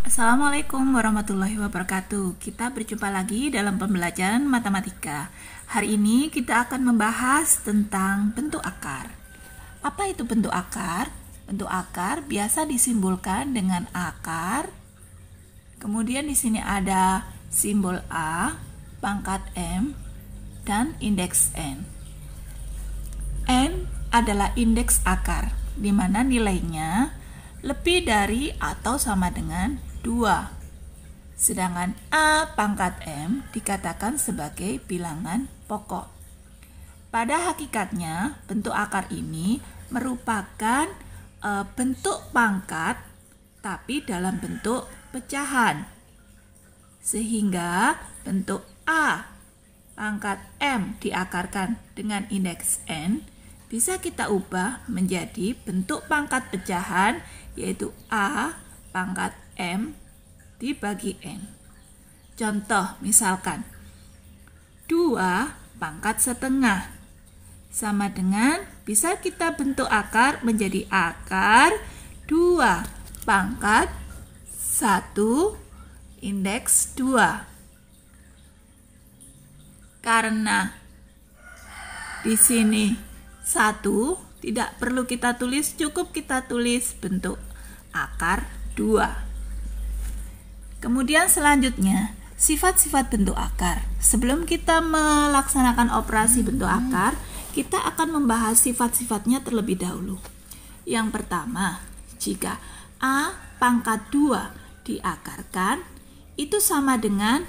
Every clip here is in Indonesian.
Assalamualaikum warahmatullahi wabarakatuh. Kita berjumpa lagi dalam pembelajaran matematika. Hari ini kita akan membahas tentang bentuk akar. Apa itu bentuk akar? Bentuk akar biasa disimbolkan dengan akar. Kemudian di sini ada simbol A, pangkat M, dan indeks N. N adalah indeks akar, di mana nilainya lebih dari atau sama dengan 2. Sedangkan A pangkat M dikatakan sebagai bilangan pokok. Pada hakikatnya, bentuk akar ini merupakan bentuk pangkat tapi dalam bentuk pecahan. Sehingga bentuk A pangkat M diakarkan dengan indeks N bisa kita ubah menjadi bentuk pangkat pecahan, yaitu A pangkat M dibagi N. Contoh misalkan 2 pangkat setengah sama dengan, bisa kita bentuk akar menjadi akar 2 pangkat 1 indeks 2. Karena di sini 1 tidak perlu kita tulis, cukup kita tulis bentuk akar 2. Kemudian selanjutnya, sifat-sifat bentuk akar. Sebelum kita melaksanakan operasi bentuk akar, kita akan membahas sifat-sifatnya terlebih dahulu. Yang pertama, jika A pangkat 2 diakarkan, itu sama dengan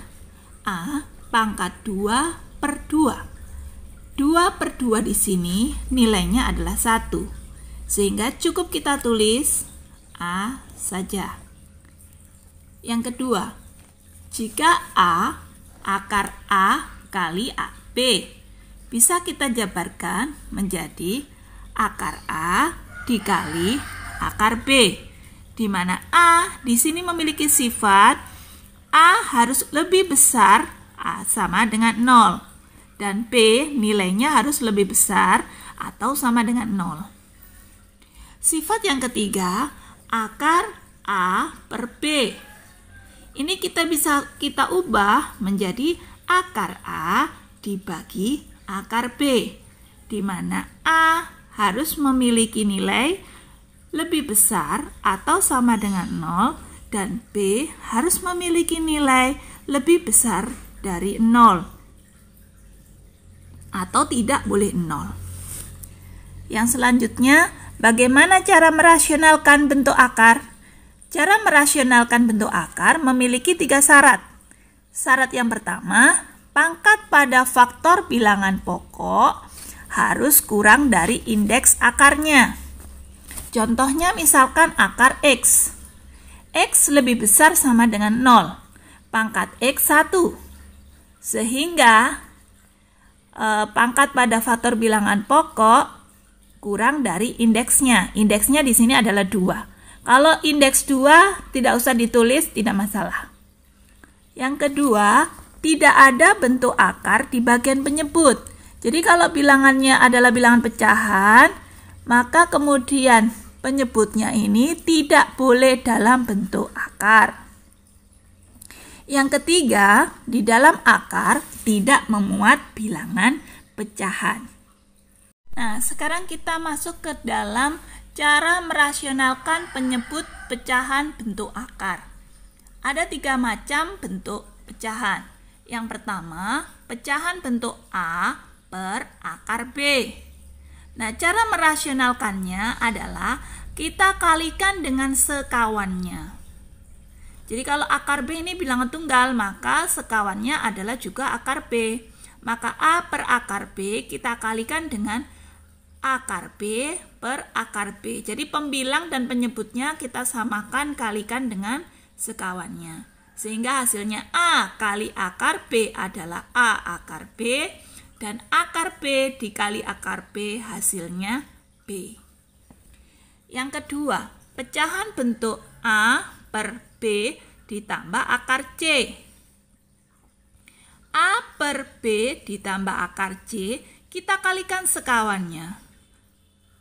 A pangkat 2 per 2. 2 per 2 di sini nilainya adalah 1. Sehingga cukup kita tulis A saja. Yang kedua, jika A akar A kali B, bisa kita jabarkan menjadi akar A dikali akar B, di mana A di sini memiliki sifat A harus lebih besar A sama dengan 0 dan B nilainya harus lebih besar atau sama dengan 0. Sifat yang ketiga, akar A per B. Ini bisa kita ubah menjadi akar A dibagi akar B, di mana A harus memiliki nilai lebih besar atau sama dengan 0 dan B harus memiliki nilai lebih besar dari 0 atau tidak boleh 0. Yang selanjutnya, bagaimana cara merasionalkan bentuk akar? Cara merasionalkan bentuk akar memiliki 3 syarat. Syarat yang pertama, pangkat pada faktor bilangan pokok harus kurang dari indeks akarnya. Contohnya misalkan akar X. X lebih besar sama dengan 0. Pangkat X 1. Sehingga pangkat pada faktor bilangan pokok kurang dari indeksnya. Indeksnya di sini adalah 2. Kalau indeks 2 tidak usah ditulis, tidak masalah. Yang kedua, tidak ada bentuk akar di bagian penyebut. Jadi kalau bilangannya adalah bilangan pecahan, maka kemudian penyebutnya ini tidak boleh dalam bentuk akar. Yang ketiga, di dalam akar tidak memuat bilangan pecahan. Nah, sekarang kita masuk ke dalam cara merasionalkan penyebut pecahan bentuk akar. Ada 3 macam bentuk pecahan. Yang pertama, pecahan bentuk A per akar B. Nah, cara merasionalkannya adalah kita kalikan dengan sekawannya. Jadi kalau akar B ini bilangan tunggal, maka sekawannya adalah juga akar B. Maka A per akar B kita kalikan dengan akar B per akar B. Jadi pembilang dan penyebutnya kita samakan, kalikan dengan sekawannya. Sehingga hasilnya A kali akar B adalah A akar B, dan akar B dikali akar B hasilnya B. Yang kedua, pecahan bentuk A per B ditambah akar C. A per B ditambah akar C kita kalikan sekawannya.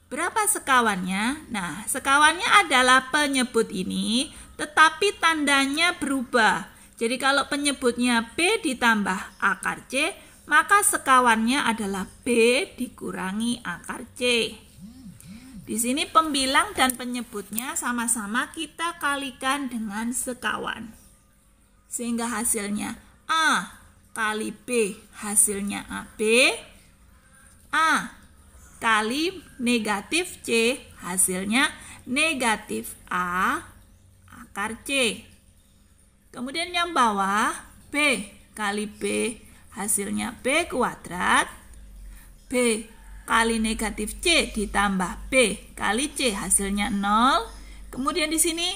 Berapa sekawannya? Nah, sekawannya adalah penyebut ini tetapi tandanya berubah. Jadi kalau penyebutnya B ditambah akar C, maka sekawannya adalah B dikurangi akar C. Di sini pembilang dan penyebutnya sama-sama kita kalikan dengan sekawan. Sehingga hasilnya A kali B, hasilnya AB. A kali negatif C, hasilnya negatif A akar C. Kemudian yang bawah, B kali B, hasilnya B kuadrat. B kali negatif C ditambah B kali C, hasilnya 0. Kemudian di sini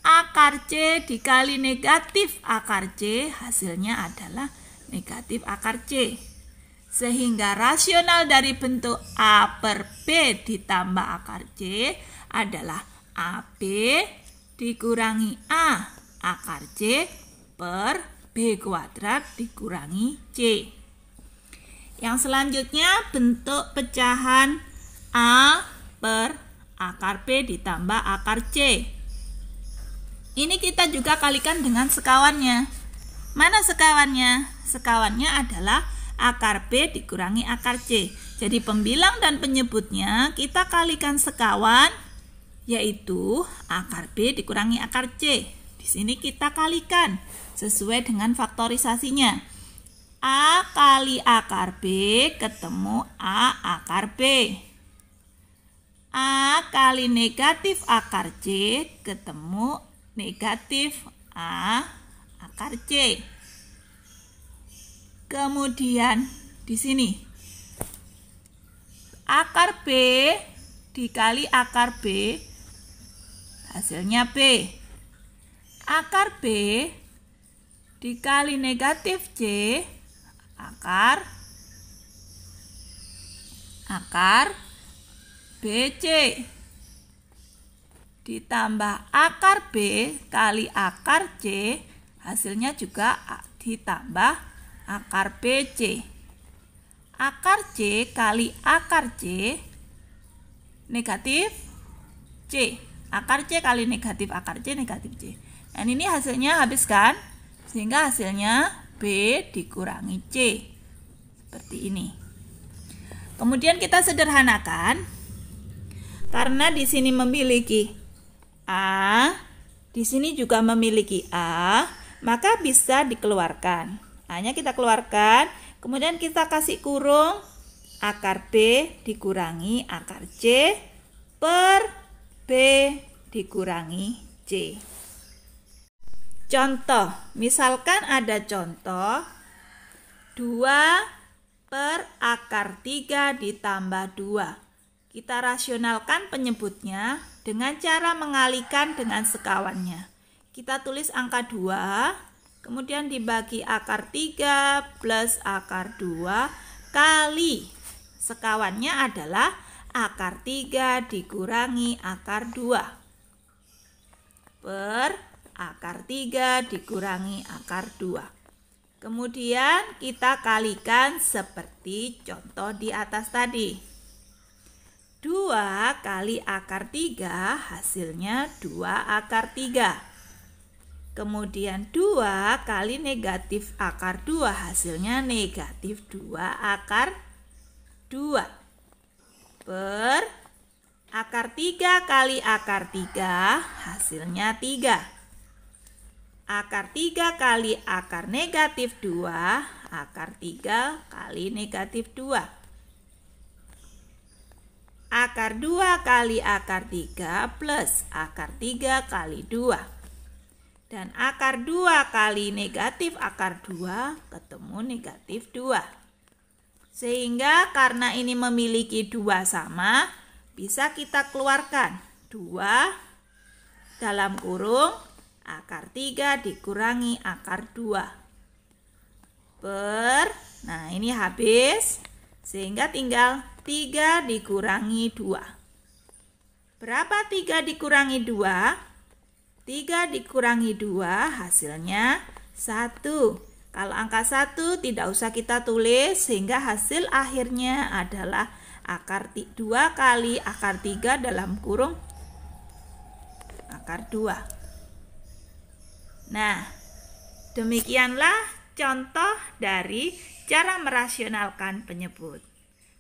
akar C dikali negatif akar C, hasilnya adalah negatif akar C. Sehingga rasional dari bentuk A per B ditambah akar C adalah AB dikurangi A akar C per B kuadrat dikurangi C. Yang selanjutnya bentuk pecahan A per akar B ditambah akar C. Ini kita juga kalikan dengan sekawannya. Mana sekawannya? Sekawannya adalah akar B dikurangi akar C. Jadi pembilang dan penyebutnya kita kalikan sekawan, yaitu akar B dikurangi akar C. Di sini kita kalikan sesuai dengan faktorisasinya. A kali akar B ketemu A akar B. A kali negatif akar C ketemu negatif A akar C. Kemudian di sini akar B dikali akar B, hasilnya B. Akar B dikali negatif C, akar BC ditambah akar B kali akar C, hasilnya juga ditambah akar BC. Akar C kali akar C negatif C. Akar C kali negatif akar C negatif C. Dan ini hasilnya habis kan? Sehingga hasilnya B dikurangi C. Seperti ini. Kemudian kita sederhanakan. Karena di sini memiliki A, di sini juga memiliki A, maka bisa dikeluarkan. A-nya kita keluarkan, kemudian kita kasih kurung akar B dikurangi akar C per B dikurangi C. Contoh, misalkan ada contoh 2 per akar 3 ditambah 2. Kita rasionalkan penyebutnya dengan cara mengalikan dengan sekawannya. Kita tulis angka 2, kemudian dibagi akar 3 plus akar 2 kali sekawannya adalah akar 3 dikurangi akar 2 per akar 3 dikurangi akar 2. Kemudian kita kalikan seperti contoh di atas tadi. 2 kali akar 3 hasilnya 2 akar 3. Kemudian 2 kali negatif akar 2 hasilnya negatif 2 akar 2. Per akar 3 kali akar 3 hasilnya 3. Akar 3 kali akar negatif 2, akar 3 kali negatif 2. Akar 2 kali akar 3 plus akar 3 kali 2. Dan akar 2 kali negatif akar 2 ketemu negatif 2. Sehingga karena ini memiliki 2 sama, bisa kita keluarkan 2 dalam kurung akar 3 dikurangi akar 2 per, nah ini habis, sehingga tinggal 3 dikurangi 2. Berapa 3 dikurangi 2? 3 dikurangi 2 hasilnya 1. Kalau angka 1 tidak usah kita tulis, sehingga hasil akhirnya adalah akar 2 kali akar 3 dalam kurung akar 2. Nah, demikianlah contoh dari cara merasionalkan penyebut.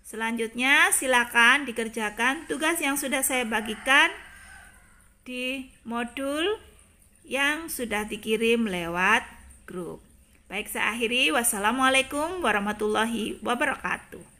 Selanjutnya silakan dikerjakan tugas yang sudah saya bagikan di modul yang sudah dikirim lewat grup. Baik, saya akhiri. Wassalamualaikum warahmatullahi wabarakatuh.